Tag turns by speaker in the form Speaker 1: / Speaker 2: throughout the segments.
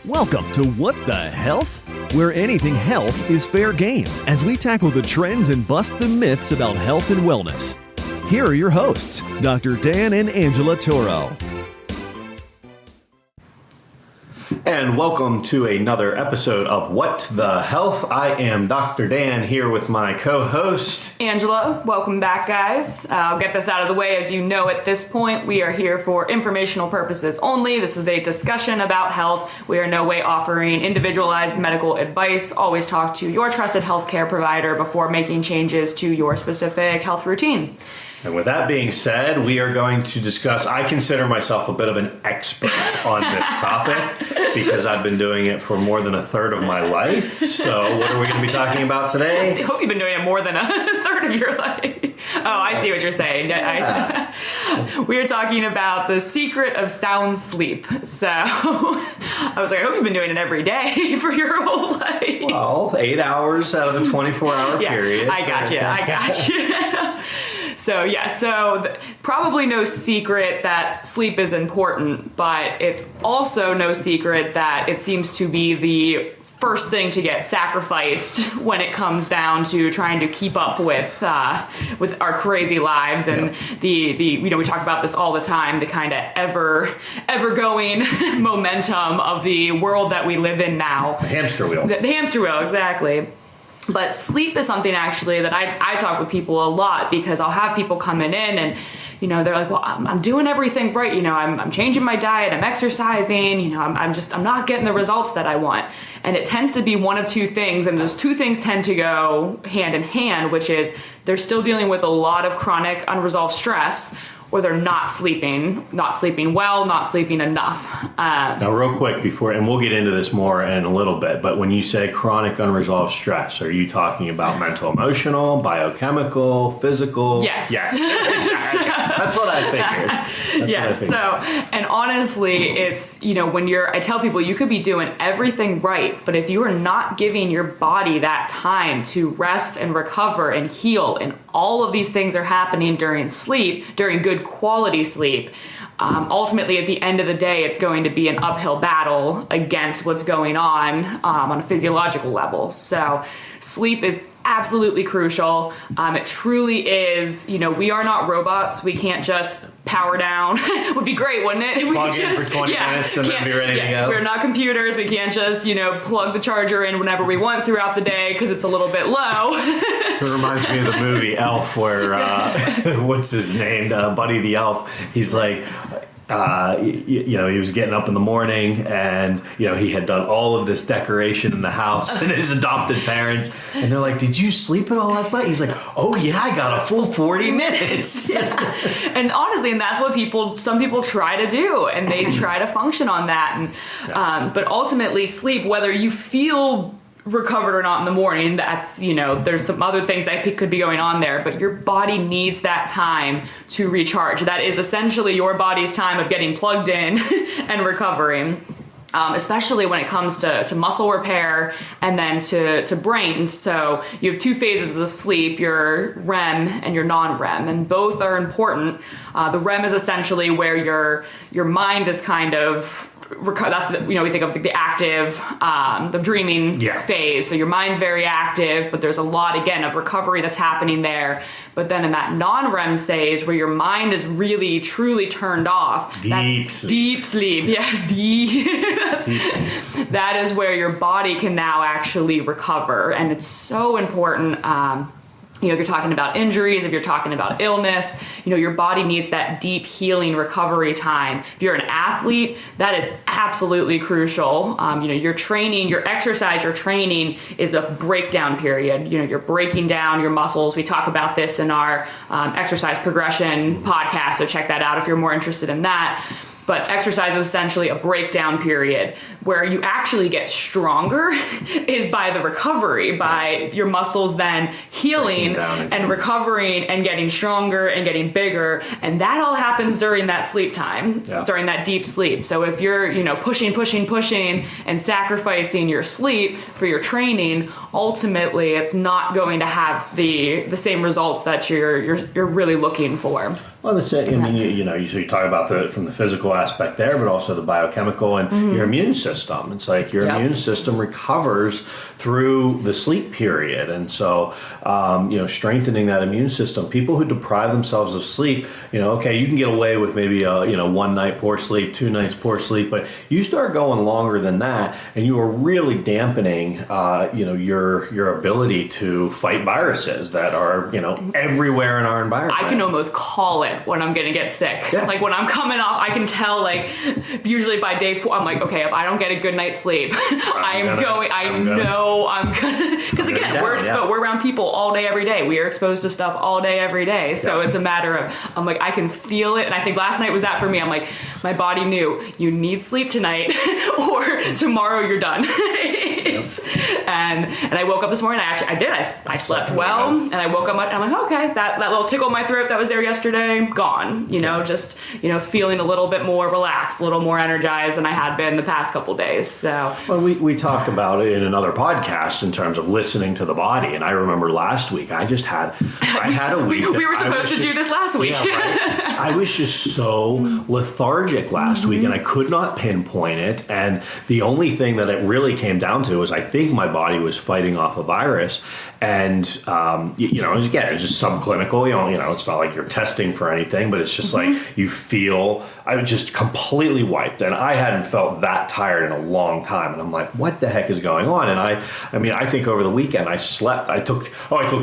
Speaker 1: Welcome to What the Health? Where anything health is fair game, as we tackle the trends and bust the myths about health and wellness. Here are your hosts, Dr. Dan and Angela Toro.
Speaker 2: And welcome to another episode of What the Health. I am Dr. Dan here with my co-host,
Speaker 3: Angela. Welcome back, guys. I'll get this out of the way. As you know, at this point, we are here for informational purposes only. This is a discussion about health. We are in no way offering individualized medical advice. Always talk to your trusted healthcare provider before making changes to your specific health routine.
Speaker 2: And with that being said, we are going to discuss, I consider myself a bit of an expert on this topic because I've been doing it for more than a third of my life. So what are we going to be talking about today?
Speaker 3: I hope you've been doing it more than a third of your life. Oh, I see what you're saying. We are talking about the secret of sound sleep. So I was like, I hope you've been doing it every day for your whole life.
Speaker 2: Well, 8 hours out of a 24-hour period.
Speaker 3: I got you. So probably no secret that sleep is important, but it's also no secret that it seems to be the first thing to get sacrificed when it comes down to trying to keep up with our crazy lives and the we talk about this all the time, the kind of ever going momentum of the world that we live in now.
Speaker 2: The hamster wheel.
Speaker 3: The hamster wheel, exactly. But sleep is something actually that I talk with people a lot, because I'll have people coming in and, they're like, well, I'm doing everything right. I'm changing my diet, I'm exercising, I'm not getting the results that I want. And it tends to be one of two things. And those two things tend to go hand in hand, which is they're still dealing with a lot of chronic unresolved stress, or they're not sleeping well, not sleeping enough.
Speaker 2: Now, real quick and we'll get into this more in a little bit, but when you say chronic unresolved stress, are you talking about mental, emotional, biochemical, physical?
Speaker 3: Yes.
Speaker 2: Exactly. That's what I figured.
Speaker 3: And honestly, it's, I tell people you could be doing everything right, but if you are not giving your body that time to rest and recover and heal, and all of these things are happening during sleep, during good quality sleep, ultimately at the end of the day, it's going to be an uphill battle against what's going on a physiological level. So sleep is absolutely crucial. It truly is. We are not robots. We can't just power down. Would be great, wouldn't it?
Speaker 2: Plug in for 20 minutes and then be ready to go.
Speaker 3: We're not computers. We can't just, plug the charger in whenever we want throughout the day because it's a little bit low.
Speaker 2: It reminds me of the movie Elf, where what's his name? Buddy the Elf. He's like, he was getting up in the morning and, he had done all of this decoration in the house and his adopted parents. And they're like, did you sleep at all last night? He's like, oh yeah, I got a full 40 minutes.
Speaker 3: Yeah. And honestly, and that's what some people try to do, and they try to function on that. And, but ultimately sleep, whether you feel recovered or not in the morning, that's, there's some other things that could be going on there, but your body needs that time to recharge. That is essentially your body's time of getting plugged in and recovering. Especially when it comes to muscle repair and then to brain. So you have two phases of sleep, your REM and your non-REM, and both are important. The REM is essentially where your mind is kind of that's we think of the active, the dreaming phase. So your mind's very active, but there's a lot again of recovery that's happening there. But then in that non-REM phase, where your mind is really truly turned off, deep sleep. Yes, deep. That is where your body can now actually recover, and it's so important. If you're talking about injuries, if you're talking about illness, your body needs that deep healing recovery time. If you're an athlete, that is absolutely crucial. Your training, your exercise, your training is a breakdown period. You're breaking down your muscles. We talk about this in our exercise progression podcast, so check that out if you're more interested in that. But exercise is essentially a breakdown period. Where you actually get stronger is by the recovery, by your muscles then healing and recovering and getting stronger and getting bigger. And that all happens during that sleep time, during that deep sleep. So if you're, pushing and sacrificing your sleep for your training, ultimately it's not going to have the same results that you're really looking for.
Speaker 2: Well, that's it. I mean, so you talk about from the physical aspect there, but also the biochemical and your immune system. It's like your immune system recovers through the sleep period. And so, strengthening that immune system, people who deprive themselves of sleep, okay, you can get away with maybe, 1 night poor sleep, 2 nights poor sleep, but you start going longer than that and you are really dampening, your ability to fight viruses that are, everywhere in our environment.
Speaker 3: I can almost call it when I'm going to get sick. Yeah. Like when I'm coming off, I can tell, like, usually by day 4, I'm like, okay, if I don't get a good night's sleep, I'm gonna, because again, we're around people all day, every day. We are exposed to stuff all day, every day. So it's a matter of, I'm like, I can feel it. And I think last night was that for me. I'm like, my body knew you need sleep tonight or tomorrow you're done. And I woke up this morning. I slept well, and I woke up and I'm like, okay, that little tickle in my throat that was there yesterday, gone. Just feeling a little bit more relaxed, a little more energized than I had been the past couple days. So
Speaker 2: we talked about it in another podcast in terms of listening to the body. And I remember last week I had a week.
Speaker 3: we were supposed to do this last week.
Speaker 2: Yeah, right? I was just so lethargic last week, and I could not pinpoint it. And the only thing that it really came down to was I think my body was fighting off a virus. And, again, it's just subclinical, it's not like you're testing for anything, but it's just like you feel, I was just completely wiped. And I hadn't felt that tired in a long time. And I'm like, what the heck is going on? And I think over the weekend I slept. I took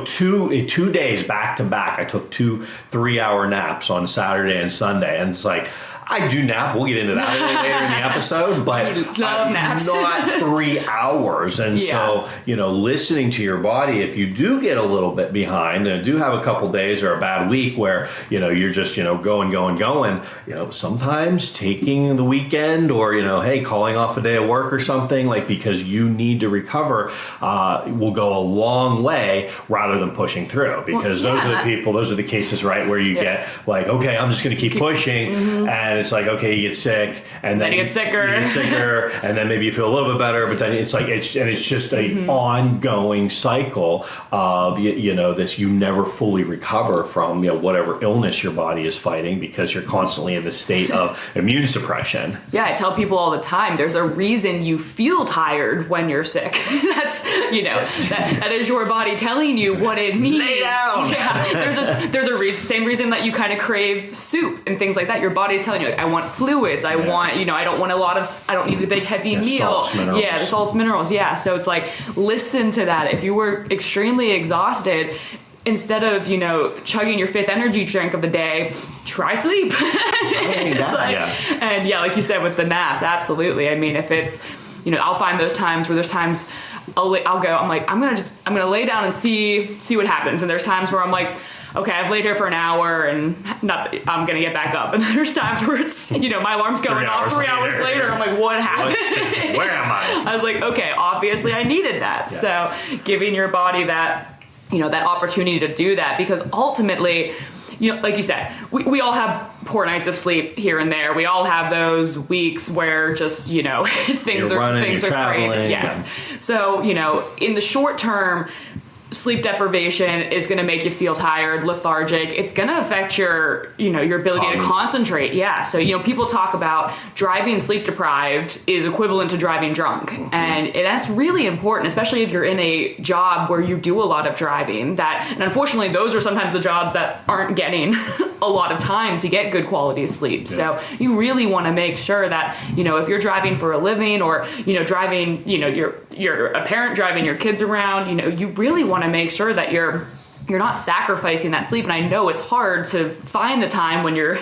Speaker 2: 2 days back to back. I took 2 3-hour naps on Saturday and Sunday. And it's like, I do nap. We'll get into that a little later in the episode, but not 3 hours. And so, listening to your body, if you do get a little bit behind and do have a couple days or a bad week where, you're just, going, sometimes taking the weekend or, hey, calling off a day of work or something, like, because you need to recover, will go a long way rather than pushing through. Because those are the cases, right, where you get like, okay, I'm just going to keep pushing. And it's like, okay, you get sick, and then
Speaker 3: you get sicker,
Speaker 2: and then maybe you feel a little bit better, but then it's like it's just a ongoing cycle of this. You never fully recover from whatever illness your body is fighting because you're constantly in the state of immune suppression.
Speaker 3: Yeah, I tell people all the time, there's a reason you feel tired when you're sick. That's that is your body telling you what it needs.
Speaker 2: Lay down.
Speaker 3: Yeah, there's a reason, same reason that you kind of crave soup and things like that. Your body's telling you, like, I want fluids. I want, I don't want I don't need a big heavy meal.
Speaker 2: Salts, minerals.
Speaker 3: Yeah, the salts, minerals. Yeah. So it's like, listen to that. If you were extremely exhausted, instead of, chugging your 5th energy drink of the day, try sleep. And like you said with the naps, absolutely. I mean, if it's, I'll find those times where there's times I'll go, I'm like, I'm going to lay down and see what happens. And there's times where I'm like, okay, I've laid here for an hour and I'm going to get back up. And there's times where it's, my alarm's going off 3 hours later. I'm like, what happened?
Speaker 2: Where am I?
Speaker 3: I was like, okay, obviously I needed that. Yes. So giving your body that, that opportunity to do that, because ultimately, like you said, we all have poor nights of sleep here and there. We all have those weeks where just, things are crazy. Yes. So, in the short term, sleep deprivation is going to make you feel tired, lethargic. It's going to affect your, your ability to concentrate. Yeah. So, people talk about driving sleep deprived is equivalent to driving drunk. And that's really important, especially if you're in a job where you do a lot of driving. And unfortunately, those are sometimes the jobs that aren't getting a lot of time to get good quality sleep. Yeah. So you really want to make sure that, if you're driving for a living or, driving, you're a parent driving your kids around, you really want to make sure that you're not sacrificing that sleep. And I know it's hard to find the time when you're,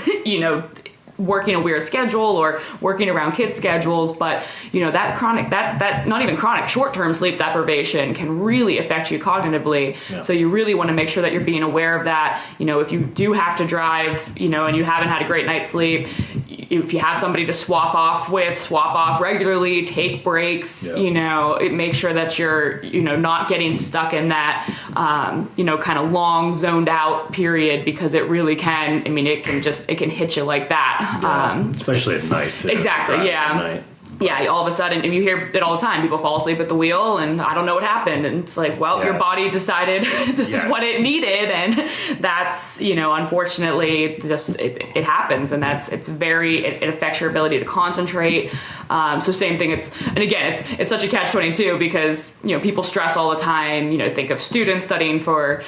Speaker 3: working a weird schedule or working around kids' schedules, but that not even chronic, short-term sleep deprivation can really affect you cognitively. Yeah. So you really want to make sure that you're being aware of that. If you do have to drive, and you haven't had a great night's sleep, if you have somebody to swap off regularly, take breaks, make sure that you're, not getting stuck in that, kind of long zoned out period, because it really can, it can hit you like that.
Speaker 2: Yeah. Especially at night too.
Speaker 3: Exactly. Yeah.
Speaker 2: At night.
Speaker 3: yeah, all of a sudden, and you hear it all the time, people fall asleep at the wheel and I don't know what happened. And it's like, well, your body decided this is what it needed. And that's, unfortunately just, it happens. And it affects your ability to concentrate. So same thing. It's such a catch-22 because, people stress all the time, think of students studying for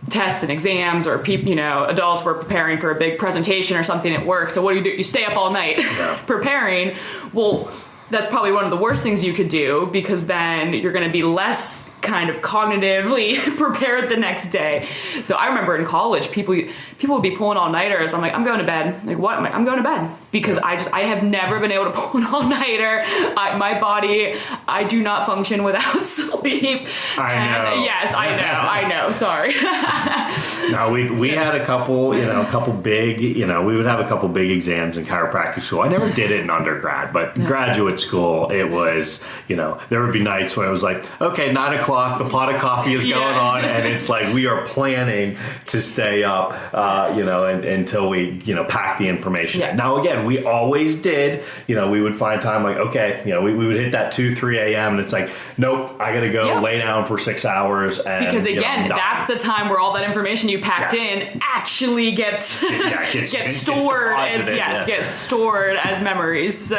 Speaker 3: tests and exams, or people, adults were preparing for a big presentation or something at work. So what do? You stay up all night preparing. Well, that's probably one of the worst things you could do, because then you're going to be less kind of cognitively prepared the next day. So I remember in college, people would be pulling all-nighters. I'm like, I'm going to bed. Like, what? I'm going to bed. Because I have never been able to pull an all-nighter. My body, I do not function without sleep.
Speaker 2: I know.
Speaker 3: Yes, I know. Sorry.
Speaker 2: No, we had a couple big, we would have a couple big exams in chiropractic school. I never did it in undergrad, but graduate school, it was, there would be nights when it was like, okay, 9 o'clock, the pot of coffee is going on, and it's like we are planning to stay up, until we, pack the information.
Speaker 3: Yeah.
Speaker 2: Now, again, we always did, we would find time like, okay, we would hit that 2, 3 a.m. and it's like, nope, I got to go lay down for 6 hours. And,
Speaker 3: because again, that's the time where all that information you packed in actually gets stored gets stored as memories. So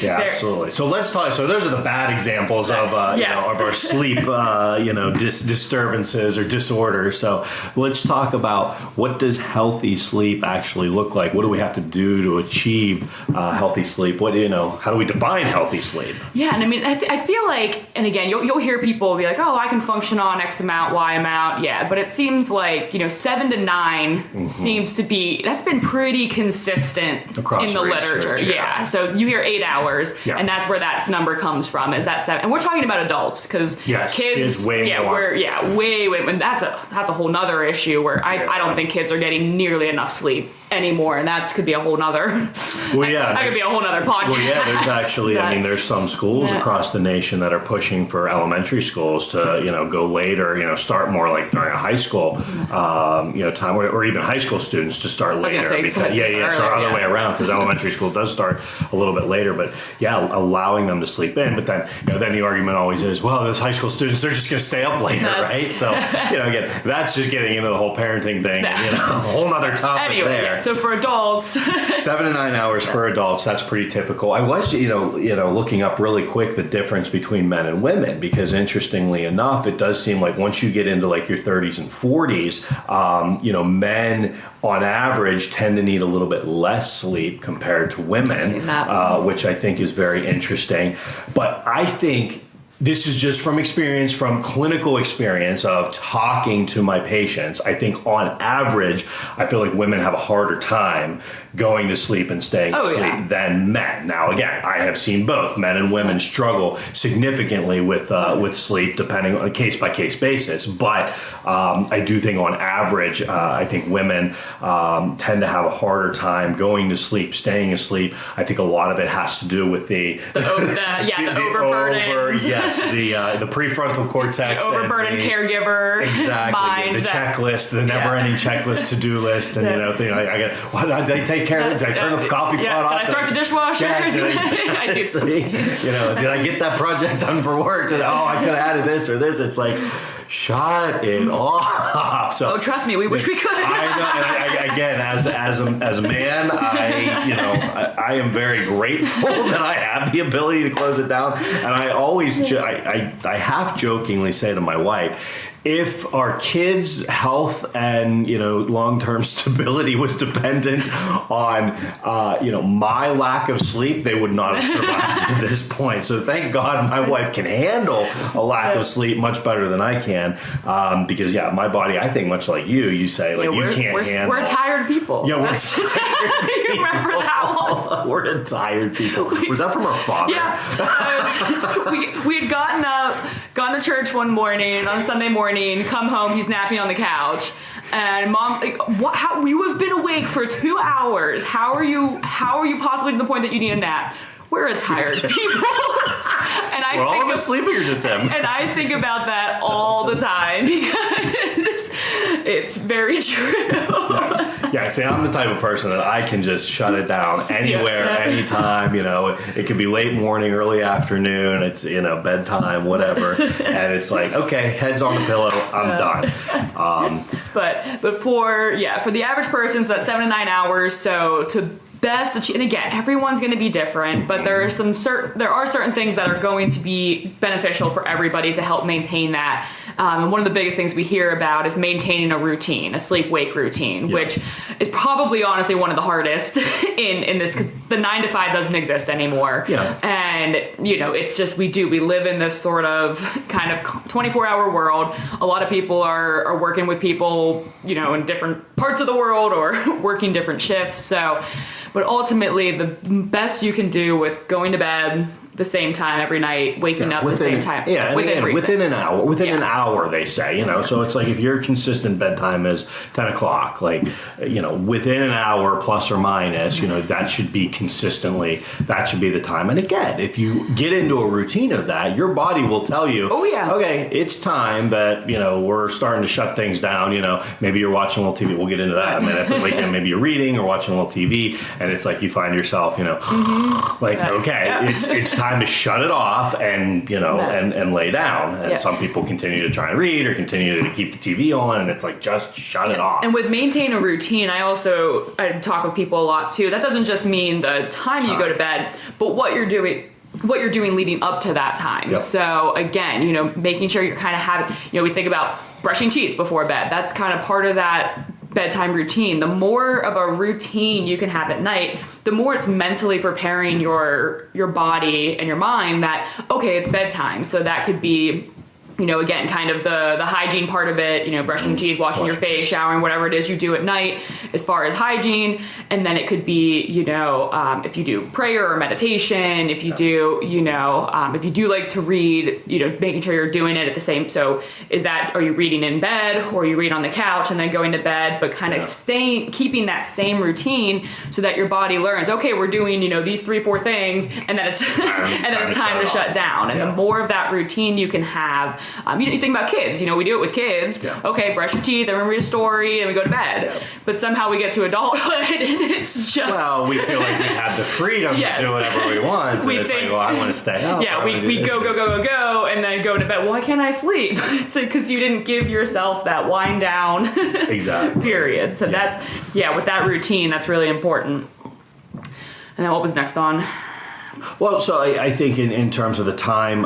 Speaker 2: absolutely. So let's talk. So those are the bad examples of of our sleep disturbances or disorders. So let's talk about, what does healthy sleep actually look like? What do we have to do to achieve healthy sleep? How do we define healthy sleep?
Speaker 3: Yeah, and I mean, I feel like, and again, you'll hear people be like, oh, I can function on X amount, Y amount. Yeah, but it seems like 7 to 9 seems to be, that's been pretty consistent
Speaker 2: across
Speaker 3: in the literature. Yeah, so you hear 8 hours, and that's where that number comes from. Is that 7? And we're talking about adults, because kids,
Speaker 2: way more.
Speaker 3: way. And that's a whole nother issue where I don't think kids are getting nearly enough sleep anymore, and that could be a whole nother. That could be a whole nother podcast.
Speaker 2: Well, yeah, there's actually, there's some schools across the nation that are pushing for elementary schools to, go later, start more like during a high school, time, or even high school students to start later.
Speaker 3: Way
Speaker 2: around, because elementary school does start a little bit later, but allowing them to sleep in. But then, then the argument always is, well, those high school students, they're just going to stay up later, right? So, again, that's just getting into the whole parenting thing, a whole nother topic there.
Speaker 3: So for adults,
Speaker 2: 7 to 9 hours for adults, that's pretty typical. I was, looking up really quick the difference between men and women, because interestingly enough, it does seem like once you get into like your 30s and 40s, men on average tend to need a little bit less sleep compared to women, which I think is very interesting. But I think this is just from experience, from clinical experience of talking to my patients. I think on average, I feel like women have a harder time going to sleep and staying asleep than men. Now, again, I have seen both. Men and women struggle significantly with sleep, depending on a case-by-case basis. But I do think on average, I think women tend to have a harder time going to sleep, staying asleep. I think a lot of it has to do with the overburden. The prefrontal cortex,
Speaker 3: the overburdened caregiver,
Speaker 2: mind, the checklist, the never-ending checklist, to-do list, and did I take care of it? Did I turn the coffee pot off?
Speaker 3: Did I start the dishwasher?
Speaker 2: I do. Did I get that project done for work? I could have added this or this. It's like, shut it off. So,
Speaker 3: trust me, we wish we could.
Speaker 2: I know. And again, as a man, I am very grateful that I have the ability to close it down, and I always I half jokingly say to my wife, if our kids' health and long-term stability was dependent on my lack of sleep, they would not have survived to this point. So thank God my wife can handle a lack of sleep much better than I can, because my body, I think much like you say, like, you can't handle.
Speaker 3: We're tired people.
Speaker 2: Yeah, we're tired people.
Speaker 3: You remember that one?
Speaker 2: We're tired people. Was that from our father?
Speaker 3: Yeah. We had gone to church one morning on a Sunday morning. Come home, he's napping on the couch, and Mom, like, how you have been awake for 2 hours? How are you possibly to the point that you need a nap? We're a tired people. And
Speaker 2: we're all of us sleeping, or just him?
Speaker 3: And I think about that all the time, because It's very true.
Speaker 2: Yeah, see, I'm the type of person that I can just shut it down anywhere, anytime. It could be late morning, early afternoon. It's bedtime, whatever, and it's like, okay, head's on the pillow. I'm done.
Speaker 3: But for the average person, so that's 7 to 9 hours. So to best, and again, everyone's going to be different, but there are certain things that are going to be beneficial for everybody to help maintain that. And one of the biggest things we hear about is maintaining a routine, a sleep-wake routine, which is probably honestly one of the hardest in this, because the 9 to 5 doesn't exist anymore.
Speaker 2: Yeah.
Speaker 3: And it's just we live in this sort of kind of 24-hour world. A lot of people are working with people in different parts of the world or working different shifts. But ultimately, the best you can do with going to bed the same time every night, waking up the same time.
Speaker 2: Yeah, within an hour. An hour, they say. So it's like if your consistent bedtime is 10 o'clock, within an hour plus or minus, that should be that should be the time. And again, if you get into a routine of that, your body will tell you, okay, it's time that, we're starting to shut things down. Maybe you're watching a little TV. We'll get into that in a minute. But maybe you're reading or watching a little TV, and it's like you find yourself, it's time to shut it off and and lay down. And some people continue to try and read or continue to keep the TV on, and it's like, just shut it off.
Speaker 3: And with maintain a routine, I talk with people a lot too. That doesn't just mean the time you go to bed, but what you're doing leading up to that time. Yep. So again, making sure you're kind of having, we think about brushing teeth before bed. That's kind of part of that bedtime routine. The more of a routine you can have at night, the more it's mentally preparing your body and your mind that, okay, it's bedtime. So that could be, again, kind of the hygiene part of it, brushing teeth, washing your face, showering, whatever it is you do at night as far as hygiene. And then it could be, if you do prayer or meditation, if you do, if you do like to read, making sure you're doing it at the same. So are you reading in bed, or you read on the couch and then going to bed, but kind of keeping that same routine so that your body learns, okay, we're doing, these 3-4 things, and then it's time to shut down. And the more of that routine you can have, you think about kids, we do it with kids. Yeah. Okay, brush your teeth, then we read a story, and we go to bed. Yeah. But somehow we get to adulthood, and it's just...
Speaker 2: Well, we feel like we have the freedom to do whatever we want.
Speaker 3: We think,
Speaker 2: I want to stay up.
Speaker 3: Yeah, we go, and then go to bed. Well, why can't I sleep? It's because you didn't give yourself that wind down period. So that's, with that routine, that's really important. And then what was next on?
Speaker 2: Well, so I think in terms of the time,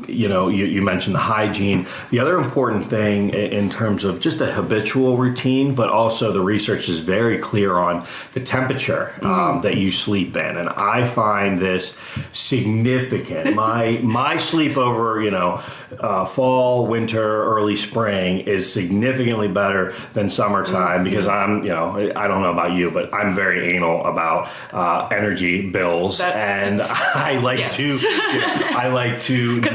Speaker 2: you mentioned the hygiene. The other important thing in terms of just a habitual routine, but also the research is very clear on the temperature that you sleep in. And I find this significant. My sleep over, fall, winter, early spring is significantly better than summertime because I'm, I don't know about you, but I'm very anal about energy bills. And I like to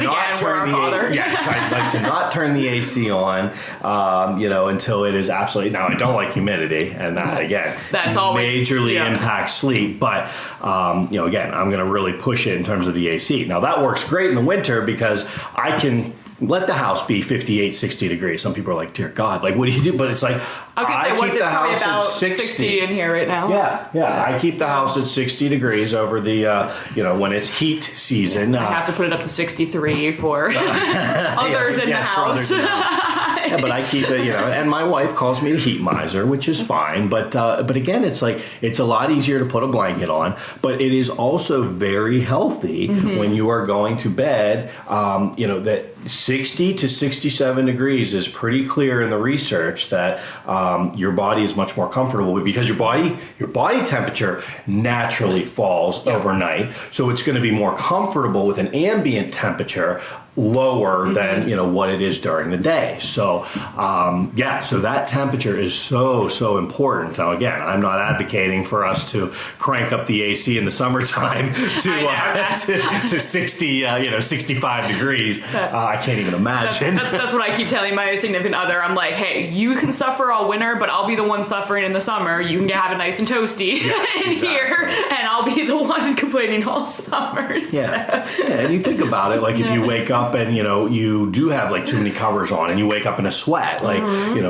Speaker 2: not turn the yes, I like to not turn the AC on, until it is absolutely. Now I don't like humidity, and that again
Speaker 3: that's always
Speaker 2: majorly impacts sleep. But again, I'm going to really push it in terms of the AC. Now that works great in the winter because I can let the house be 58, 60 degrees. Some people are like, dear God, like, what do you do? But it's like,
Speaker 3: I was going to say, what's it probably about 60 in here right now?
Speaker 2: Yeah. I keep the house at 60 degrees over the, when it's heat season.
Speaker 3: I have to put it up to 63 for others in the house.
Speaker 2: Yeah, but I keep it, and my wife calls me the heat miser, which is fine. But again, it's like, it's a lot easier to put a blanket on, but it is also very healthy when you are going to bed, that 60 to 67 degrees is pretty clear in the research that your body is much more comfortable because your body temperature naturally falls overnight. So it's going to be more comfortable with an ambient temperature lower than what it is during the day. So so that temperature is so important. Now again, I'm not advocating for us to crank up the AC in the summertime to 60 65 degrees. I can't even imagine.
Speaker 3: That's what I keep telling my significant other. I'm like, hey, you can suffer all winter, but I'll be the one suffering in the summer. You can have it nice and toasty here, and I'll be the one complaining all summer. So.
Speaker 2: Yeah, and you think about it, like if you wake up up and, you do have like too many covers on and you wake up in a sweat, like,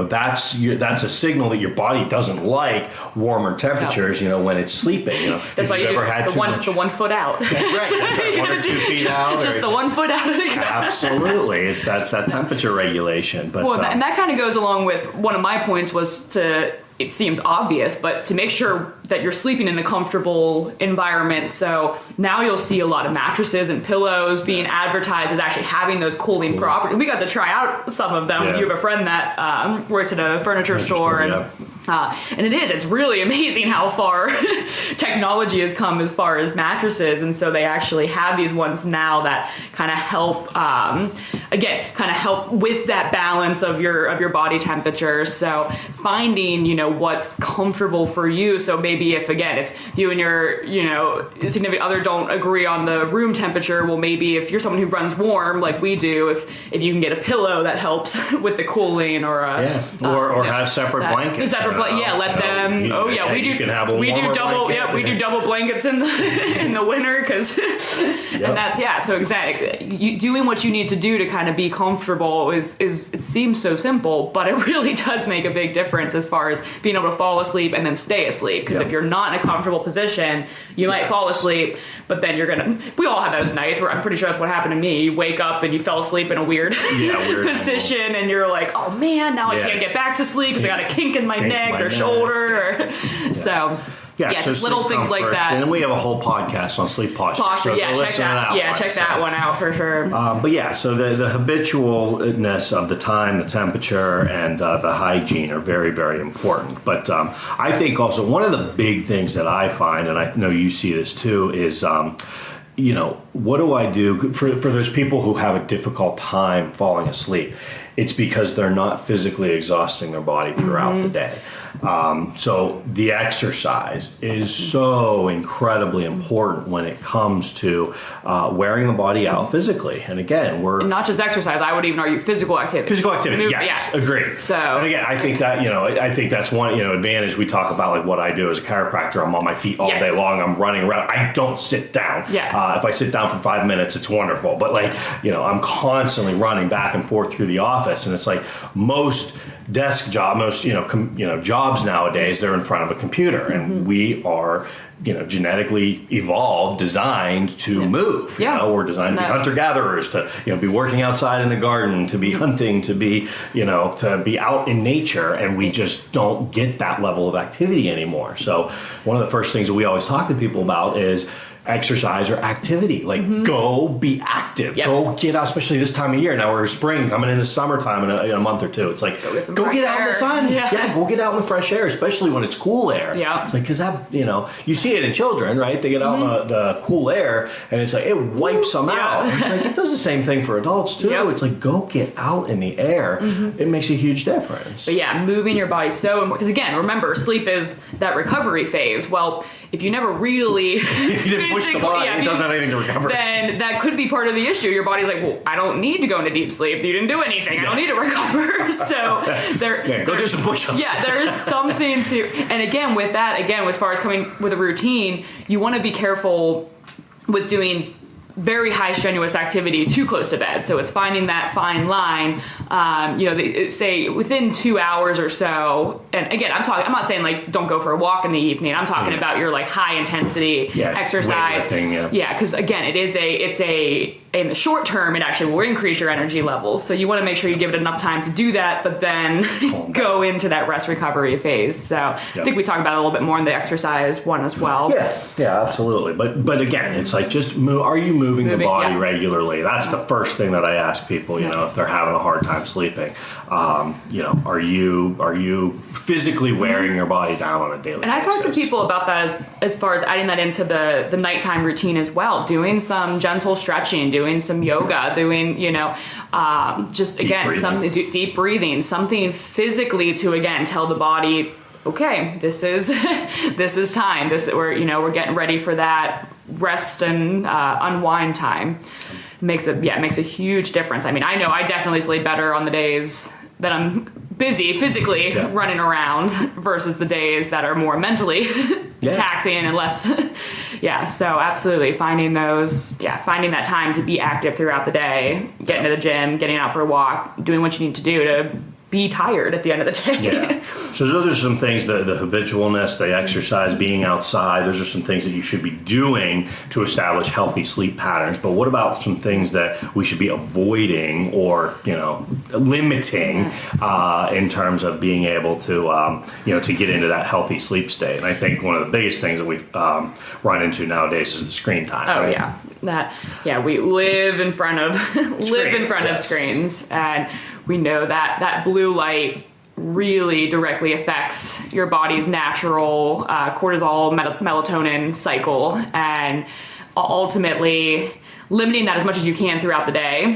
Speaker 2: that's a signal that your body doesn't like warmer temperatures, when it's sleeping,
Speaker 3: That's why you do the 1 foot out.
Speaker 2: That's right. 1 or 2 feet out.
Speaker 3: Just the 1 foot out of the ground.
Speaker 2: Absolutely. It's that temperature regulation. But
Speaker 3: and that kind of goes along with one of my points was it seems obvious, but to make sure that you're sleeping in a comfortable environment. So now you'll see a lot of mattresses and pillows being advertised as actually having those cooling properties. We got to try out some of them. You have a friend that works at a furniture store. And it's really amazing how far technology has come as far as mattresses. And so they actually have these ones now that kind of help, help with that balance of your body temperature. So finding, what's comfortable for you. So maybe if you and your, significant other don't agree on the room temperature, well, maybe if you're someone who runs warm like we do, if you can get a pillow that helps with the cooling or
Speaker 2: have separate blankets.
Speaker 3: Let them. We do. We do double. We do double blankets in the winter because, and that's So exactly, doing what you need to do to kind of be comfortable is it seems so simple, but it really does make a big difference as far as being able to fall asleep and then stay asleep. Because if you're not in a comfortable position, you might fall asleep, but then you're gonna. We all have those nights where I'm pretty sure that's what happened to me. You wake up and you fell asleep in a weird position, and you're like, oh man, now I can't get back to sleep because I got a kink in my neck or shoulder. So. Just little things like that.
Speaker 2: And then we have a whole podcast on sleep posture. So
Speaker 3: check that. Check that one out for sure.
Speaker 2: So the habitualness of the time, the temperature, and the hygiene are very, very important. But I think also one of the big things that I find, and I know you see this too, is what do I do for those people who have a difficult time falling asleep? It's because they're not physically exhausting their body throughout the day. So the exercise is so incredibly important when it comes to wearing the body out physically. And again,
Speaker 3: and not just exercise. I would even argue physical activity.
Speaker 2: Yes, agreed.
Speaker 3: So,
Speaker 2: and again, I think that I think that's one advantage. We talk about like what I do as a chiropractor. I'm on my feet all day long. I'm running around. I don't sit down. If I sit down for 5 minutes, it's wonderful. But I'm constantly running back and forth through the office, and it's like most desk job, most jobs nowadays, they're in front of a computer, and we are genetically evolved, designed to move. We're designed to be hunter-gatherers, to be working outside in the garden, to be hunting, to be to be out in nature, and we just don't get that level of activity anymore. So one of the first things that we always talk to people about is exercise or activity. Go be active. Go get out, especially this time of year. Now we're spring coming into summertime in a month or two. It's like, go get out in the sun. Go get out in the fresh air, especially when it's cool air. It's like, because that, you see it in children, right? They get out in the cool air and it's like, it wipes them out. It's like, it does the same thing for adults too. It's like, go get out in the air. It makes a huge difference.
Speaker 3: But moving your body so important. Because again, remember, sleep is that recovery phase. Well, if you never really
Speaker 2: if you didn't push the body, it doesn't have anything to recover,
Speaker 3: then that could be part of the issue. Your body's like, well, I don't need to go into deep sleep. You didn't do anything. I don't need to recover. So
Speaker 2: go do some push-ups.
Speaker 3: There is something to, and again with that, as far as coming with a routine, you want to be careful with doing very high strenuous activity too close to bed. So it's finding that fine line. They say within 2 hours or so. And again, I'm not saying like don't go for a walk in the evening. I'm talking about your like high intensity exercise. Because again, it's in the short term, it actually will increase your energy levels. So you want to make sure you give it enough time to do that, but then go into that rest recovery phase. So I think we talk about it a little bit more in the exercise one as well.
Speaker 2: Yeah, absolutely. But again, it's like just are you moving the body regularly? That's the first thing that I ask people, if they're having a hard time sleeping. Are you physically wearing your body down on a daily basis?
Speaker 3: And I talk to people about that as far as adding that into the nighttime routine as well. Doing some gentle stretching, doing some yoga, doing, something deep breathing, something physically to again tell the body, okay, this is time. We're getting ready for that rest and unwind time. Makes a huge difference. I mean, I know I definitely sleep better on the days that I'm busy physically running around versus the days that are more mentally taxing and less Yeah, so absolutely finding that time to be active throughout the day, getting to the gym, getting out for a walk, doing what you need to do to be tired at the end of the day.
Speaker 2: Yeah. So those are some things, the habitualness, the exercise, being outside, those are some things that you should be doing to establish healthy sleep patterns. But what about some things that we should be avoiding or, limiting in terms of being able to, to get into that healthy sleep state? And I think one of the biggest things that we've run into nowadays is the screen time.
Speaker 3: Oh,
Speaker 2: right?
Speaker 3: yeah. We live in front of screens, and we know that blue light really directly affects your body's natural cortisol, melatonin cycle, and ultimately limiting that as much as you can throughout the day,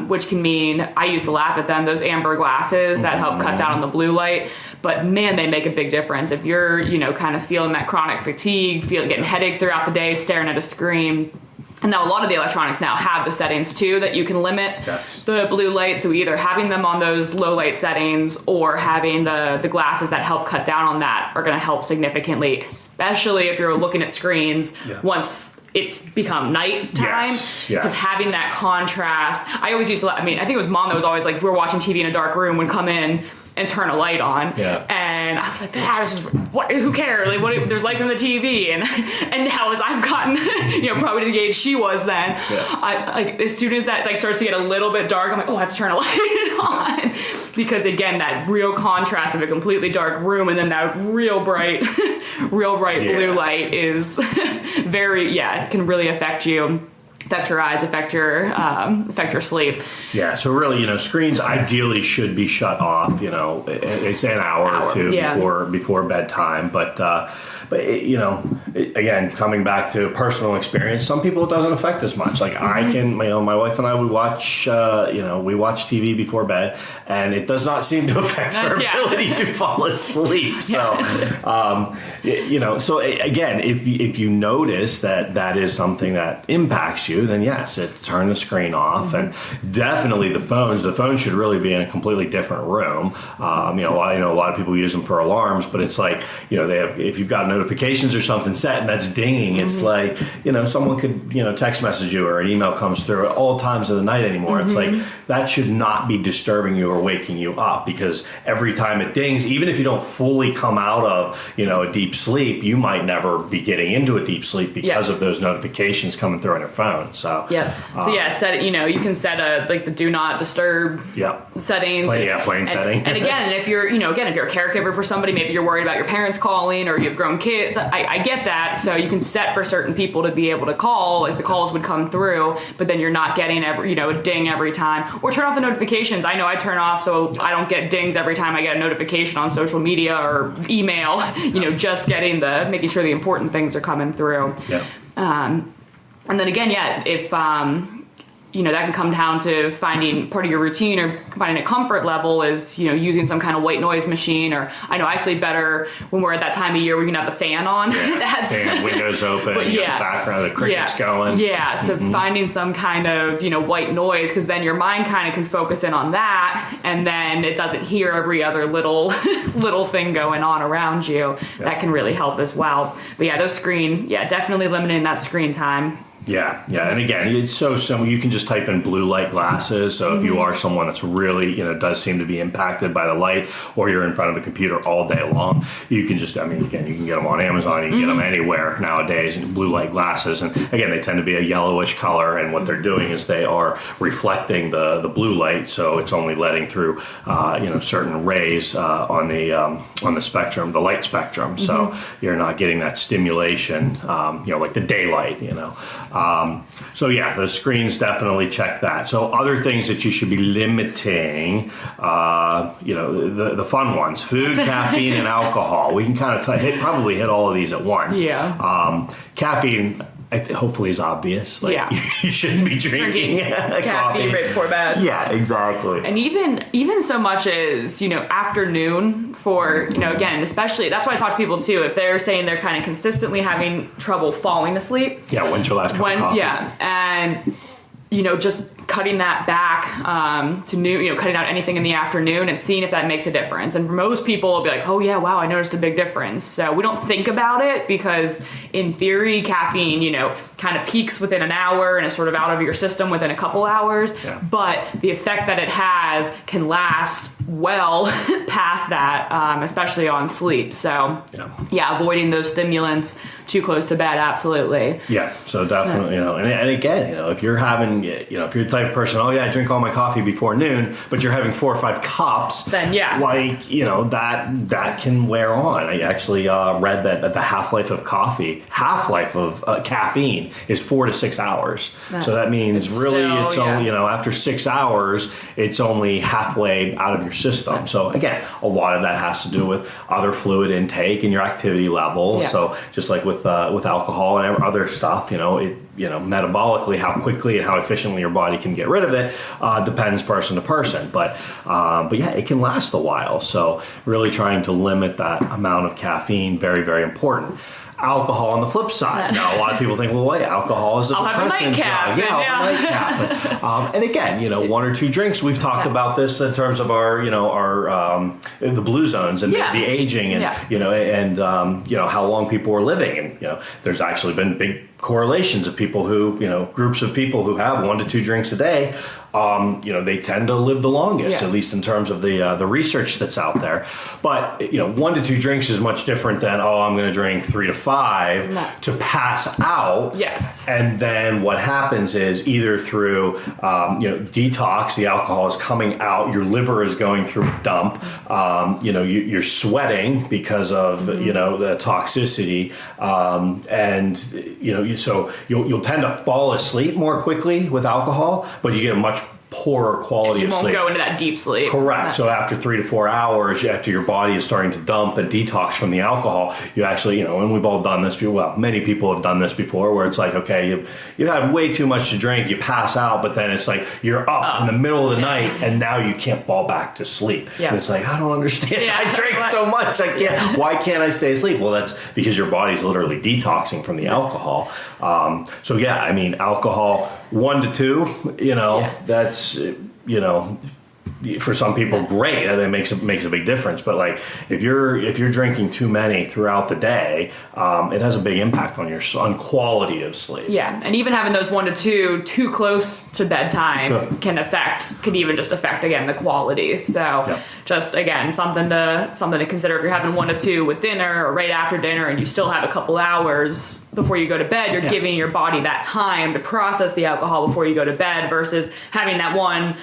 Speaker 3: which can mean, I used to laugh at them, those amber glasses that help cut down on the blue light, but man, they make a big difference. If you're, kind of feeling that chronic fatigue, getting headaches throughout the day, staring at a screen. And now a lot of the electronics now have the settings too that you can limit the blue light. So either having them on those low light settings or having the glasses that help cut down on that are going to help significantly, especially if you're looking at screens once it's become nighttime. Because having that contrast, I always used to, I think it was Mom that was always like, we're watching TV in a dark room, would come in and turn a light on, and I was like, who cares? Like, there's light from the TV, and now as I've gotten, probably to the age she was then, as soon as that starts to get a little bit dark, I'm like, oh, I have to turn a light on, because again, that real contrast of a completely dark room and then that real bright blue light is it can really affect you. Affect your eyes, affect your sleep. Yeah,
Speaker 2: so really, screens ideally should be shut off. They say an hour or two before bedtime. But again, coming back to personal experience, some people it doesn't affect as much. Like I can, my wife and I would watch, we watch TV before bed, and it does not seem to affect our ability to fall asleep. So, so again, if you notice that is something that impacts you, then yes, turn the screen off, and definitely the phones should really be in a completely different room. A lot of people use them for alarms, but it's like, they have, if you've got notifications or something set and that's dinging, it's like, someone could, text message you or an email comes through at all times of the night anymore. It's like, that should not be disturbing you or waking you up, because every time it dings, even if you don't fully come out of, a deep sleep, you might never be getting into a deep sleep because of those notifications coming through on your phone. So
Speaker 3: set it. You can set the do not disturb settings.
Speaker 2: Plain setting.
Speaker 3: And again, if you're if you're a caregiver for somebody, maybe you're worried about your parents calling or you have grown kids. I get that. So you can set for certain people to be able to call. Like the calls would come through, but then you're not getting a ding every time. Or turn off the notifications. I know I turn off so I don't get dings every time I get a notification on social media or email. Just getting making sure the important things are coming through. And then again, if that can come down to finding part of your routine or finding a comfort level is, using some kind of white noise machine, or I know I sleep better when we're at that time of year where you can have the fan on.
Speaker 2: Fan, windows open, the background, the cricket's going.
Speaker 3: Yeah, so finding some kind of, white noise, because then your mind kind of can focus in on that, and then it doesn't hear every other little thing going on around you. That can really help as well. But definitely limiting that screen time.
Speaker 2: Yeah, and again, it's so simple. You can just type in blue light glasses. So if you are someone that's really, does seem to be impacted by the light, or you're in front of a computer all day long, you can just, again, you can get them on Amazon, you can get them anywhere nowadays, blue light glasses. And again, they tend to be a yellowish color, and what they're doing is they are reflecting the blue light, so it's only letting through, certain rays on the spectrum, the light spectrum. So you're not getting that stimulation, like the daylight, the screens definitely check that. So other things that you should be limiting, the fun ones: food, caffeine, and alcohol. We can kind of probably hit all of these at once. Caffeine, hopefully, is obvious. You shouldn't be drinking
Speaker 3: caffeine right before bed.
Speaker 2: Yeah, exactly.
Speaker 3: And even so much as afternoon for again, especially that's why I talk to people too. If they're saying they're kind of consistently having trouble falling asleep.
Speaker 2: Yeah, when's your last cup of coffee?
Speaker 3: Yeah, and just cutting that back to noon, cutting out anything in the afternoon and seeing if that makes a difference. And most people will be like, oh yeah, wow, I noticed a big difference. So we don't think about it because in theory, caffeine, kind of peaks within an hour and is sort of out of your system within a couple hours.
Speaker 2: Yeah.
Speaker 3: But the effect that it has can last well past that, especially on sleep. So yeah, avoiding those stimulants too close to bed, absolutely.
Speaker 2: Yeah, so definitely, and again, if you're having, if you're the type of person, oh yeah, I drink all my coffee before noon, but you're having 4 or 5 cups,
Speaker 3: then yeah,
Speaker 2: that can wear on. I actually read that the half-life of caffeine is 4 to 6 hours. So that means only, after 6 hours, it's only halfway out of your system. So again, a lot of that has to do with other fluid intake and your activity level.
Speaker 3: Yeah.
Speaker 2: So just like with alcohol and other stuff, metabolically how quickly and how efficiently your body can get rid of it depends person to person. But yeah, it can last a while. So really trying to limit that amount of caffeine, very, very important. Alcohol on the flip side. Now, a lot of people think, well, wait, alcohol is a depressant.
Speaker 3: I'll have a nightcap.
Speaker 2: Yeah, I'll have a nightcap. And again, 1 or 2 drinks. We've talked about this in terms of our the blue zones and the aging and how long people are living. And there's actually been big correlations of people who groups of people who have 1 to 2 drinks a day. They tend to live the longest, at least in terms of the research that's out there. But 1 to 2 drinks is much different than I'm going to drink 3 to 5 to pass out.
Speaker 3: Yes.
Speaker 2: And then what happens is either through detox, the alcohol is coming out, your liver is going through a dump. You're sweating because of the toxicity, and so you'll tend to fall asleep more quickly with alcohol, but you get a much poorer quality of sleep.
Speaker 3: You won't go into that deep sleep.
Speaker 2: Correct. So after 3 to 4 hours, after your body is starting to dump and detox from the alcohol, you actually, and we've all done this. Well, many people have done this before, where it's like, okay, you've had way too much to drink, you pass out, but then it's like you're up in the middle of the night, and now you can't fall back to sleep. Yeah. And it's like, I don't understand. Yeah. I drink so much, I can't. Why can't I stay asleep? Well, that's because your body's literally detoxing from the alcohol. So yeah, alcohol 1 to 2, that's for some people great, and it makes a big difference. But like if you're drinking too many throughout the day, it has a big impact on quality of sleep.
Speaker 3: Yeah, and even having those 1 to 2 too close to bedtime can even just affect again the quality. So just again something to consider if you're having 1 to 2 with dinner or right after dinner, and you still have a couple hours before you go to bed. You're giving your body that time to process the alcohol before you go to bed, versus having that 1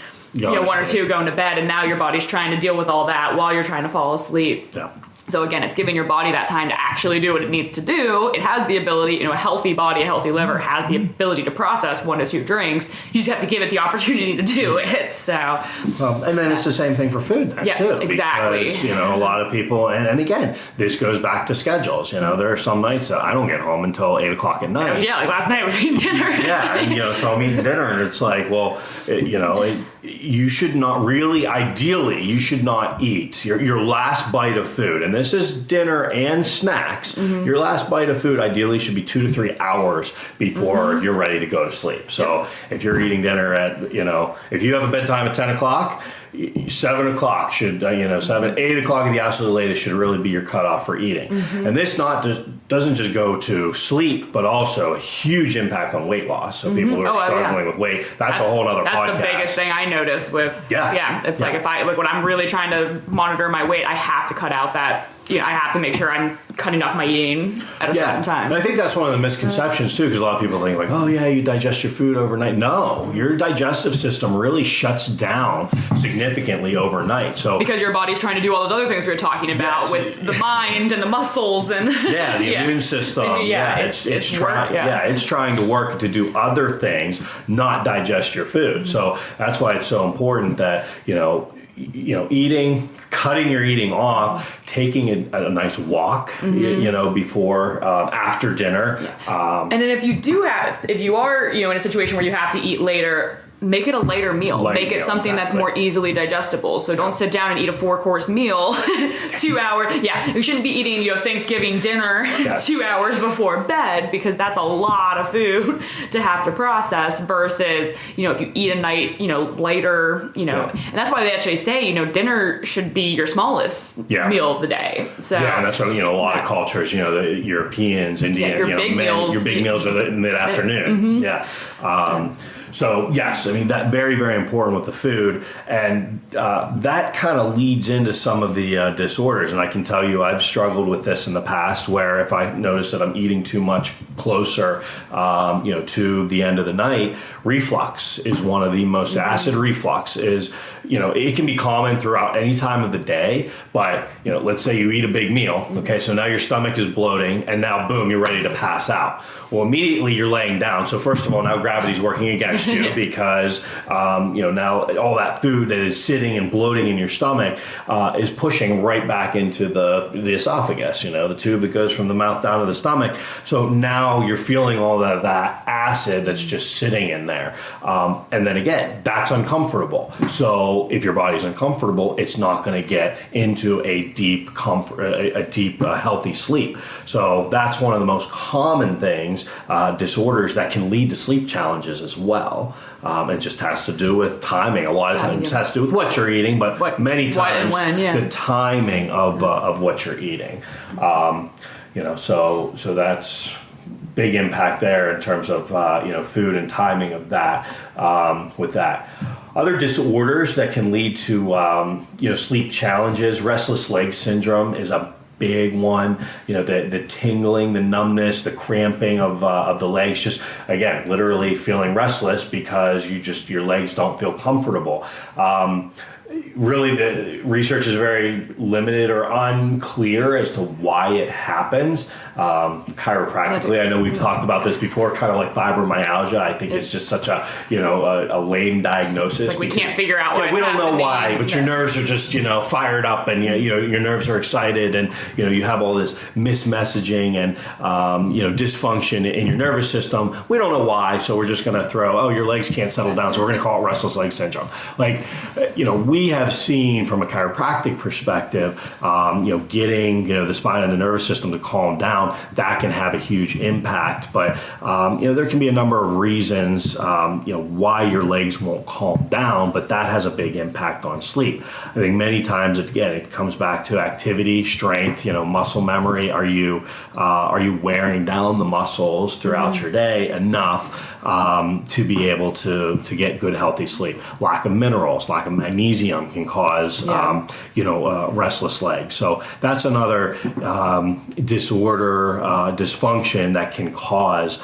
Speaker 3: or 2 going to bed, and now your body's trying to deal with all that while you're trying to fall asleep.
Speaker 2: Yeah.
Speaker 3: So again, it's giving your body that time to actually do what it needs to do. It has the ability, a healthy body, a healthy liver has the ability to process 1 to 2 drinks. You just have to give it the opportunity to do it. So,
Speaker 2: and then it's the same thing for food then too.
Speaker 3: Exactly.
Speaker 2: Because, a lot of people, and again, this goes back to schedules. There are some nights that I don't get home until 8 o'clock at night.
Speaker 3: Like last night we were eating dinner.
Speaker 2: So I'm eating dinner, and it's like, well, you should not really, ideally, you should not eat your last bite of food. And this is dinner and snacks. Your last bite of food ideally should be 2 to 3 hours before you're ready to go to sleep. So if you're eating dinner at, if you have a bedtime at 10 o'clock, 7 o'clock should, 7, 8 o'clock at the absolute latest should really be your cutoff for eating. And this doesn't just go to sleep, but also a huge impact on weight loss. So people who are struggling with weight, that's a whole other podcast.
Speaker 3: That's the biggest thing I notice with, it's like when I'm really trying to monitor my weight, I have to cut out that, I have to make sure I'm cutting off my eating at a certain time.
Speaker 2: And I think that's one of the misconceptions too, because a lot of people think like, oh yeah, you digest your food overnight. No, your digestive system really shuts down significantly overnight. So
Speaker 3: because your body's trying to do all those other things we were talking about with the mind and the muscles and
Speaker 2: the immune system. It's trying to work to do other things, not digest your food. So that's why it's so important that eating, cutting your eating off, taking a nice walk, before, after dinner.
Speaker 3: And then if you are, in a situation where you have to eat later, make it a lighter meal. Make it something that's more easily digestible. So don't sit down and eat a 4-course meal 2 hours. Yeah, you shouldn't be eating Thanksgiving dinner 2 hours before bed, because that's a lot of food to have to process versus, if you eat a night, lighter, and that's why they actually say, dinner should be your smallest meal of the day. So
Speaker 2: and that's what, a lot of cultures, the Europeans, Indian,
Speaker 3: your big
Speaker 2: meals are in mid-afternoon. So yes, that very, very important with the food, and that kind of leads into some of the disorders. And I can tell you, I've struggled with this in the past, where if I notice that I'm eating too much closer, to the end of the night, reflux is one of the most. Acid reflux is, it can be common throughout any time of the day, but let's say you eat a big meal. Okay, so now your stomach is bloating, and now boom, you're ready to pass out. Well, immediately you're laying down. So first of all, now gravity's working against you because, now all that food that is sitting and bloating in your stomach is pushing right back into the esophagus, the tube that goes from the mouth down to the stomach. So now you're feeling all that acid that's just sitting in there. And then again, that's uncomfortable. So if your body's uncomfortable, it's not going to get into a deep healthy sleep. So that's one of the most common things, disorders that can lead to sleep challenges as well. It just has to do with timing. A lot of times it has to do with what you're eating, but many times the timing of what you're eating. So that's big impact there in terms of food and timing of that. With that, other disorders that can lead to sleep challenges. Restless leg syndrome is a big one. The tingling, the numbness, the cramping of the legs, just again literally feeling restless because your legs don't feel comfortable. Really, the research is very limited or unclear as to why it happens. Chiropractically, I know we've talked about this before, kind of like fibromyalgia. I think it's just such a lame diagnosis.
Speaker 3: It's like we can't figure out why.
Speaker 2: We don't know why, but your nerves are just fired up, and your nerves are excited, and you have all this mismessaging and dysfunction in your nervous system. We don't know why, so we're just going to throw, your legs can't settle down, so we're going to call it restless leg syndrome. We have seen from a chiropractic perspective, getting the spine and the nervous system to calm down, that can have a huge impact. But there can be a number of reasons why your legs won't calm down, but that has a big impact on sleep. I think many times it comes back to activity, strength, muscle memory. Are you wearing down the muscles throughout your day enough to be able to get good healthy sleep? Lack of minerals, lack of magnesium can cause restless legs. So that's another disorder, dysfunction that can cause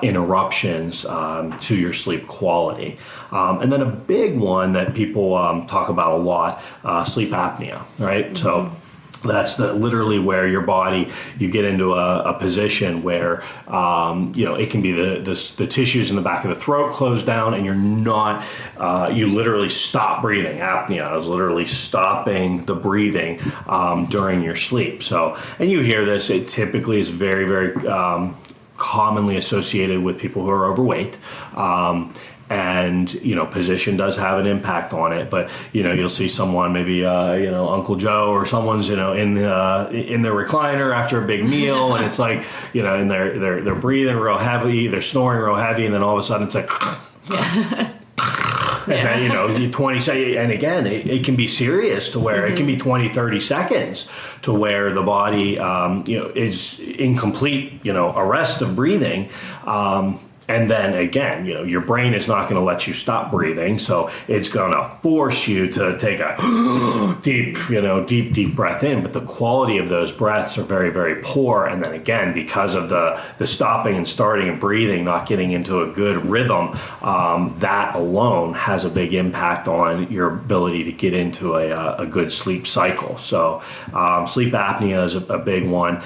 Speaker 2: interruptions to your sleep quality. And then a big one that people talk about a lot, sleep apnea, right? Mm-hmm. So that's literally where your body, you get into a position where, it can be the tissues in the back of the throat close down, and you're not, you literally stop breathing. Apnea is literally stopping the breathing during your sleep. So, and you hear this, it typically is very, very commonly associated with people who are overweight. And position does have an impact on it, but you'll see someone, maybe Uncle Joe or someone's in their recliner after a big meal, and it's like and they're breathing real heavy, they're snoring real heavy, and then all of a sudden it's like and then 20 seconds, and again it can be serious to where it can be 20-30 seconds to where the body is in complete arrest of breathing. And then again, your brain is not going to let you stop breathing, so it's going to force you to take a deep breath in. But the quality of those breaths are very, very poor. And then again, because of the stopping and starting and breathing, not getting into a good rhythm, that alone has a big impact on your ability to get into a good sleep cycle. So sleep apnea is a big one.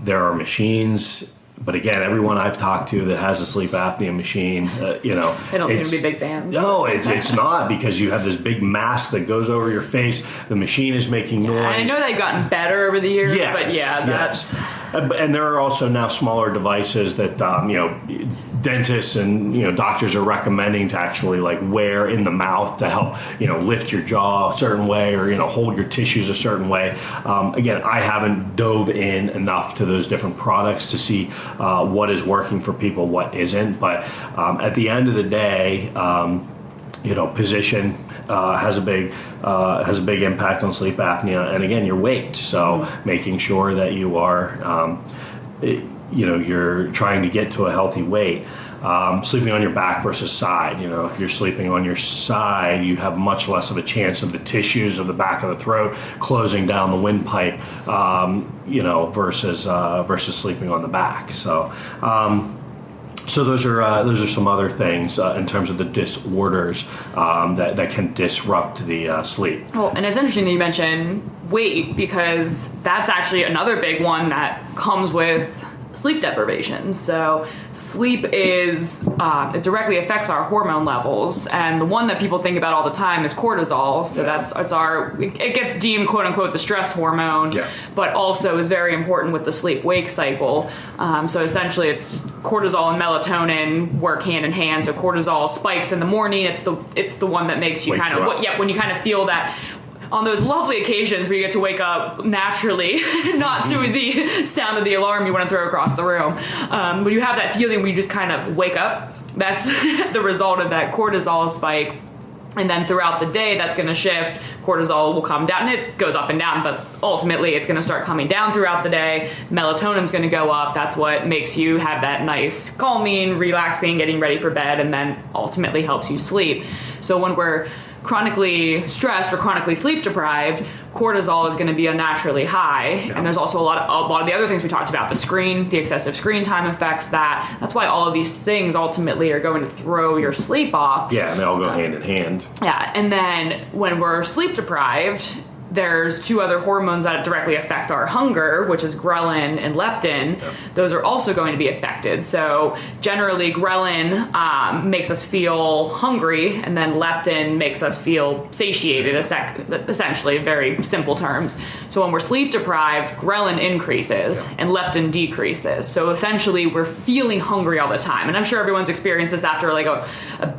Speaker 2: There are machines. But again, everyone I've talked to that has a sleep apnea machine,
Speaker 3: they don't seem to be big fans.
Speaker 2: No, it's not, because you have this big mask that goes over your face. The machine is making noise.
Speaker 3: I know they've gotten better over the years, but
Speaker 2: And there are also now smaller devices that dentists and doctors are recommending to actually like wear in the mouth to help lift your jaw a certain way or hold your tissues a certain way. Again, I haven't dove in enough to those different products to see what is working for people, what isn't. But at the end of the day, position has a big impact on sleep apnea, and again, your weight. So making sure that you are, you're trying to get to a healthy weight. Sleeping on your back versus side. If you're sleeping on your side, you have much less of a chance of the tissues of the back of the throat closing down the windpipe, versus sleeping on the back. So those are some other things in terms of the disorders that can disrupt the sleep.
Speaker 3: Well, and it's interesting that you mention weight, because that's actually another big one that comes with sleep deprivation. So sleep it directly affects our hormone levels, and the one that people think about all the time is cortisol. So it gets deemed quote unquote the stress hormone, but also is very important with the sleep wake cycle. So essentially it's just cortisol and melatonin work hand in hand. So cortisol spikes in the morning. It's the one that makes you when you kind of feel that on those lovely occasions where you get to wake up naturally, not to the sound of the alarm you want to throw across the room. When you have that feeling where you just kind of wake up, that's the result of that cortisol spike. And then throughout the day, that's going to shift. Cortisol will come down, and it goes up and down, but ultimately it's going to start coming down throughout the day. Melatonin's going to go up. That's what makes you have that nice calming, relaxing, getting ready for bed, and then ultimately helps you sleep. So when we're chronically stressed or chronically sleep deprived, cortisol is going to be unnaturally high. And there's also a lot of the other things we talked about. The excessive screen time affects that. That's why all of these things ultimately are going to throw your sleep off.
Speaker 2: Yeah, and they all go hand in hand.
Speaker 3: Yeah, and then when we're sleep deprived, there's two other hormones that directly affect our hunger, which is ghrelin and leptin. Yep. Those are also going to be affected. So generally, ghrelin makes us feel hungry, and then leptin makes us feel satiated, essentially, in very simple terms. So when we're sleep deprived, ghrelin increases and leptin decreases. So essentially, we're feeling hungry all the time. And I'm sure everyone's experienced this after like a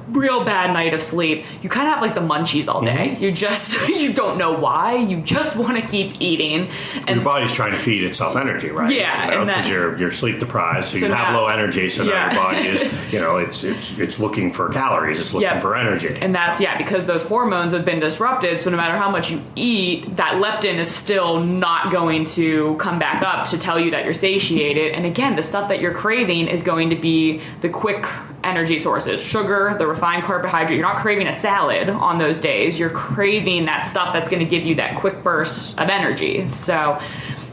Speaker 3: real bad night of sleep. You kind of have like the munchies all day. Mm-hmm. You don't know why. You just want to keep eating, and
Speaker 2: your body's trying to feed itself energy, right?
Speaker 3: Yeah,
Speaker 2: because you're sleep deprived, so you have low energy. So now your body is, it's looking for calories, it's looking for energy,
Speaker 3: and that's because those hormones have been disrupted. So no matter how much you eat, that leptin is still not going to come back up to tell you that you're satiated. And again, the stuff that you're craving is going to be the quick energy sources, sugar, the refined carbohydrate. You're not craving a salad on those days. You're craving that stuff that's going to give you that quick burst of energy. So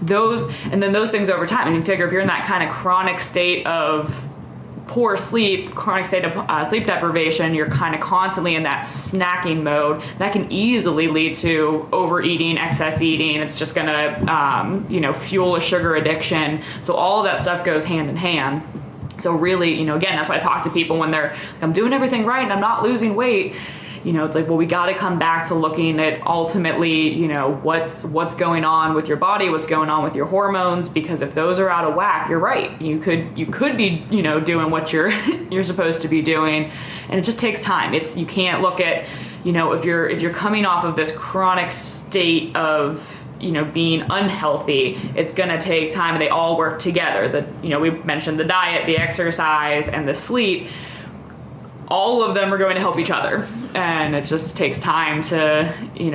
Speaker 3: those things over time, and you figure if you're in that kind of chronic state of poor sleep, chronic state of sleep deprivation, you're kind of constantly in that snacking mode. That can easily lead to overeating, excess eating. It's just going to, fuel a sugar addiction. So all of that stuff goes hand in hand. So really, again, that's why I talk to people when they're like, I'm doing everything right and I'm not losing weight. It's like, well, we got to come back to looking at ultimately, what's going on with your body, what's going on with your hormones, because if those are out of whack, you're right. You could be, doing what you're supposed to be doing, and it just takes time. You can't look at, if you're coming off of this chronic state of being unhealthy, it's going to take time, and they all work together. We mentioned the diet, the exercise, and the sleep. All of them are going to help each other, and it just takes time to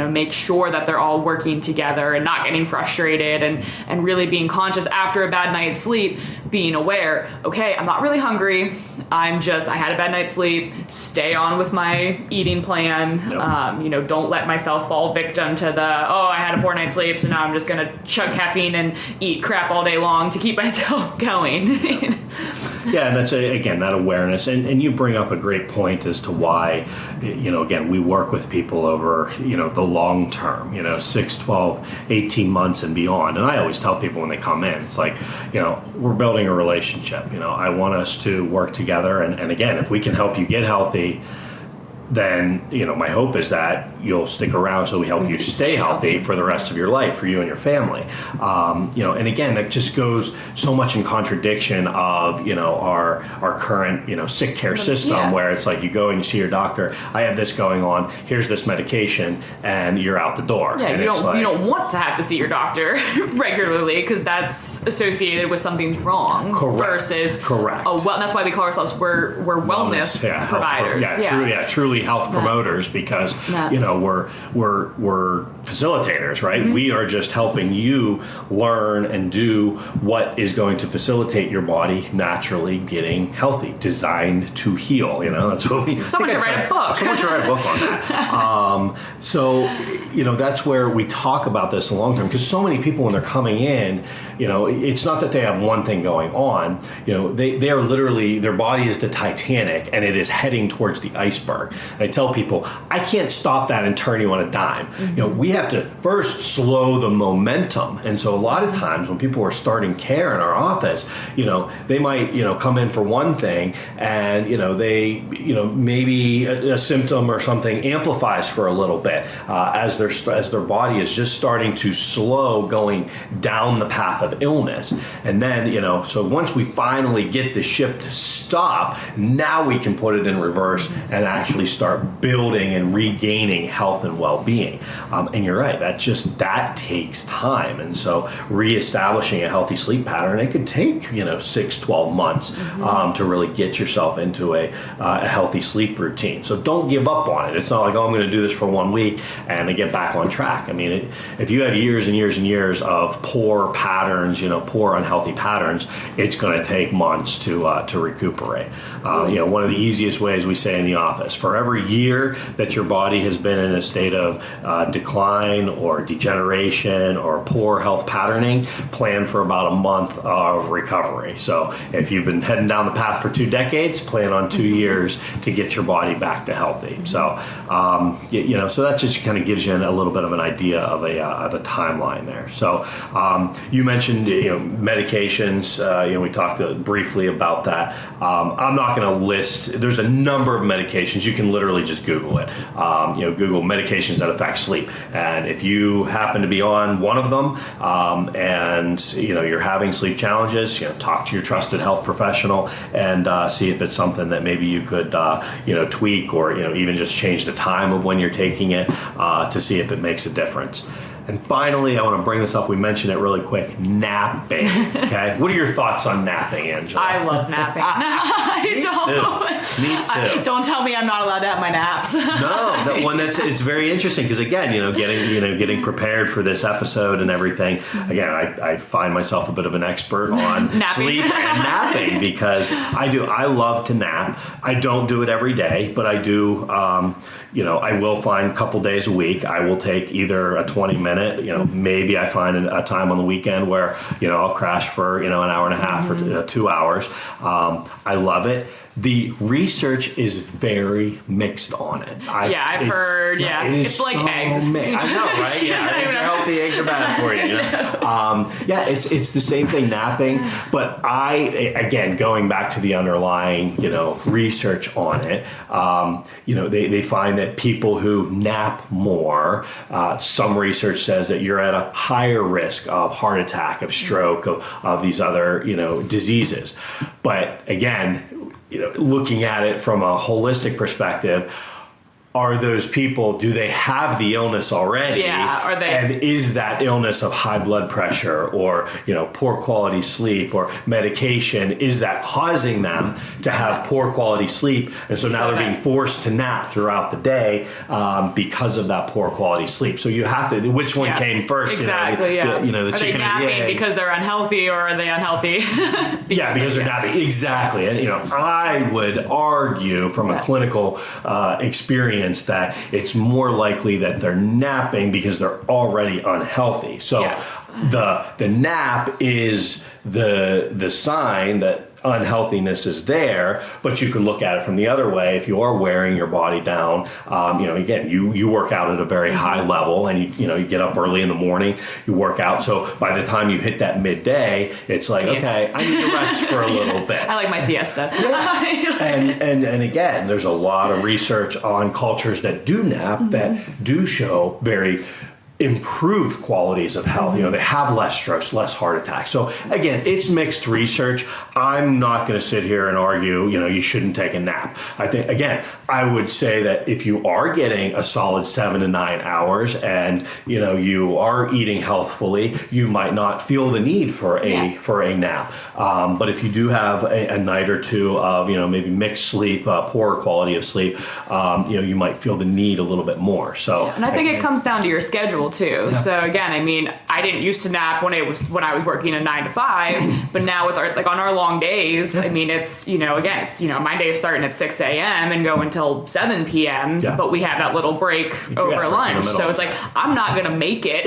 Speaker 3: make sure that they're all working together and not getting frustrated, and really being conscious after a bad night's sleep, being aware, okay, I'm not really hungry, I had a bad night's sleep, stay on with my eating plan. Yep. Don't let myself fall victim to I had a poor night's sleep, so now I'm just gonna chug caffeine and eat crap all day long to keep myself going.
Speaker 2: Yeah, and that's, again, that awareness. And you bring up a great point as to why, again, we work with people over, the long term, 6, 12, 18 months and beyond. And I always tell people when they come in, it's like, we're building a relationship. I want us to work together. And again, if we can help you get healthy, then, my hope is that you'll stick around so we help you stay healthy for the rest of your life, for you and your family. And again, that just goes so much in contradiction of, our current, sick care system, where it's like you go and you see your doctor, I have this going on, here's this medication, and you're out the door.
Speaker 3: Yeah,
Speaker 2: and
Speaker 3: you don't want to have to see your doctor regularly because that's associated with something's wrong.
Speaker 2: Correct. Correct.
Speaker 3: That's why we call ourselves we're wellness providers.
Speaker 2: Truly health promoters, because we're facilitators, right? We are just helping you learn and do what is going to facilitate your body naturally getting healthy, designed to heal. That's what we.
Speaker 3: Someone should write a book.
Speaker 2: Someone should write a book on that. That's where we talk about this long term, because so many people, when they're coming in, it's not that they have one thing going on. They are literally, their body is the Titanic and it is heading towards the iceberg. And I tell people, I can't stop that and turn you on a dime. We have to first slow the momentum. And so a lot of times when people are starting care in our office, they might, come in for one thing, and, they, maybe a symptom or something amplifies for a little bit as their body is just starting to slow going down the path of illness. And then, so once we finally get the ship to stop, now we can put it in reverse and actually start building and regaining health and well-being. And you're right, that takes time. And so reestablishing a healthy sleep pattern, it could take 6-12 months to really get yourself into a healthy sleep routine. So don't give up on it. It's not like, I'm going to do this for 1 week and I get back on track. I mean, if you have years and years and years of poor patterns, poor unhealthy patterns, it's going to take months to recuperate. One of the easiest ways we say in the office, for every year that your body has been in a state of decline or degeneration or poor health patterning, plan for about a month of recovery. So if you've been heading down the path for 2 decades, plan on 2 years to get your body back to healthy. So, so that just kind of gives you a little bit of an idea of a timeline there. So you mentioned, medications. We talked briefly about that. I'm not going to list. There's a number of medications. You can literally just Google it. Google medications that affect sleep, and if you happen to be on one of them, and you're having sleep challenges, talk to your trusted health professional and see if it's something that maybe you could tweak, or even just change the time of when you're taking it to see if it makes a difference. And finally, I want to bring this up. We mentioned it really quick. Napping. Okay. What are your thoughts on napping, Angela?
Speaker 3: I love napping.
Speaker 2: Me too.
Speaker 3: Don't tell me I'm not allowed to have my naps.
Speaker 2: It's very interesting because, again, getting prepared for this episode and everything. Again, I find myself a bit of an expert on sleep and napping, because I love to nap. I don't do it every day, but I do. I will find a couple days a week. I will take either a 20-minute. Maybe I find a time on the weekend where I'll crash for an hour and a half or 2 hours. I love it. The research is very mixed on it.
Speaker 3: I've heard. It's like eggs.
Speaker 2: I know, right? Yeah, eggs are healthy. Eggs are bad for you. It's the same thing, napping. But again, going back to the underlying, research on it, they find that people who nap more, some research says that you're at a higher risk of heart attack, of stroke, of these other, diseases. But again, looking at it from a holistic perspective, are those people, do they have the illness already?
Speaker 3: Yeah, are they?
Speaker 2: And is that illness of high blood pressure or, poor quality sleep or medication, is that causing them to have poor quality sleep? And so now they're being forced to nap throughout the day because of that poor quality sleep. So you have to, which one came first?
Speaker 3: Exactly,
Speaker 2: the
Speaker 3: are
Speaker 2: chicken
Speaker 3: they napping because they're unhealthy, or are they unhealthy?
Speaker 2: because they're napping. Exactly. And, I would argue from a clinical experience that it's more likely that they're napping because they're already unhealthy. So the nap is the sign that unhealthiness is there, but you can look at it from the other way. If you are wearing your body down, again, you work out at a very high level, and you get up early in the morning, you work out. So by the time you hit that midday, it's like, okay, I need to rest for a little bit.
Speaker 3: I like my siesta.
Speaker 2: And again, there's a lot of research on cultures that do nap that do show very improved qualities of health. They have less strokes, less heart attacks. So again, it's mixed research. I'm not going to sit here and argue, you shouldn't take a nap. I think, again, I would say that if you are getting a solid 7 to 9 hours and, you are eating healthfully, you might not feel the need for a nap. But if you do have a night or two of, maybe mixed sleep, poor quality of sleep, you might feel the need a little bit more. So,
Speaker 3: and I think it comes down to your schedule too. Yeah. So again, I didn't used to nap when I was working a 9 to 5, but now with on our long days, it's my day is starting at 6 a.m. and go until 7 p.m. Yeah. But we have that little break over lunch, so it's like I'm not gonna make it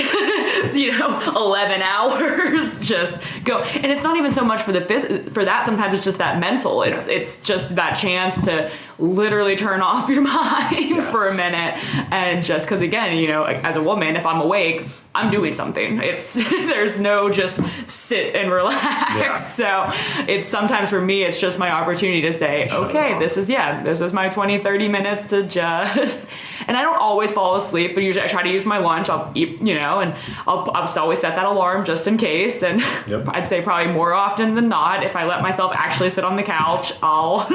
Speaker 3: 11 hours just go. And it's not even so much for for that. Sometimes it's just that mental. It's just that chance to literally turn off your mind for a minute, and just because again, as a woman, if I'm awake, I'm doing something. There's no just sit and relax. Yeah. So it's sometimes for me, it's just my opportunity to say, okay, this is my 20, 30 minutes to just, and I don't always fall asleep, but usually I try to use my lunch. I'll eat, and I'll always set that alarm just in case. And I'd say probably more often than not, if I let myself actually sit on the couch, I'll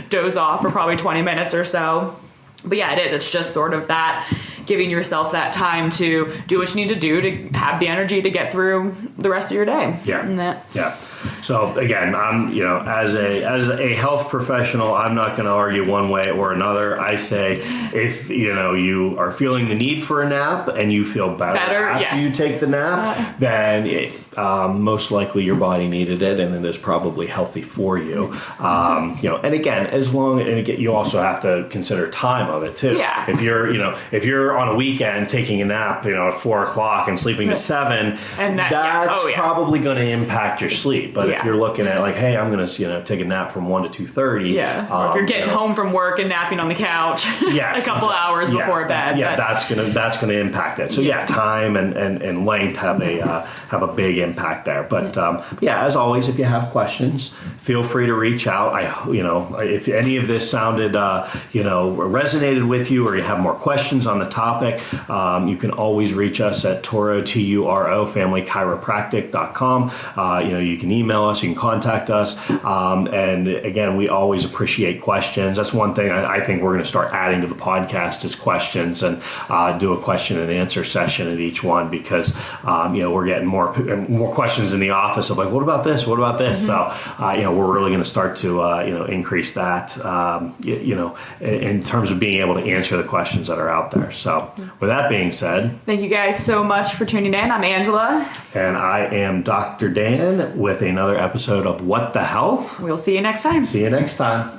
Speaker 3: doze off for probably 20 minutes or so. But yeah, it is. It's just sort of that giving yourself that time to do what you need to do to have the energy to get through the rest of your day.
Speaker 2: Yeah. Yeah. So again, I'm, as a health professional, I'm not going to argue one way or another. I say if, you are feeling the need for a nap and you feel better after you take the nap, then most likely your body needed it, and it is probably healthy for you. And again, you also have to consider time of it too. Yeah. If you're on a weekend taking a nap, at 4 o'clock and sleeping to 7, and that's probably going to impact your sleep. But if you're looking at like, hey, I'm going to take a nap from 1 to 2:30.
Speaker 3: Or if you're getting home from work and napping on the couch a couple hours before bed.
Speaker 2: That's going to impact it. So time and length have a big impact there. But as always, if you have questions, feel free to reach out. If any of this sounded resonated with you, or you have more questions on the topic, you can always reach us at Turo, Turo, familychiropractic.com. You can email us, you can contact us. And again, we always appreciate questions. That's one thing I think we're going to start adding to the podcast is questions, and do a question and answer session at each one, because we're getting more questions in the office of like, what about this? What about this? So we're really going to start to increase that in terms of being able to answer the questions that are out there. So with that being said,
Speaker 3: thank you guys so much for tuning in. I'm Angela.
Speaker 2: And I am Dr. Dan with another episode of What the Health.
Speaker 3: We'll see you next time.
Speaker 2: See you next time.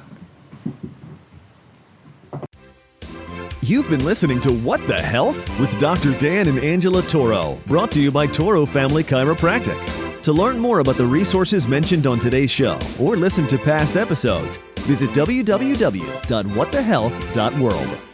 Speaker 1: You've been listening to What the Health with Dr. Dan and Angela Toro, brought to you by Toro Family Chiropractic. To learn more about the resources mentioned on today's show or listen to past episodes, visit www.whatthehealth.world.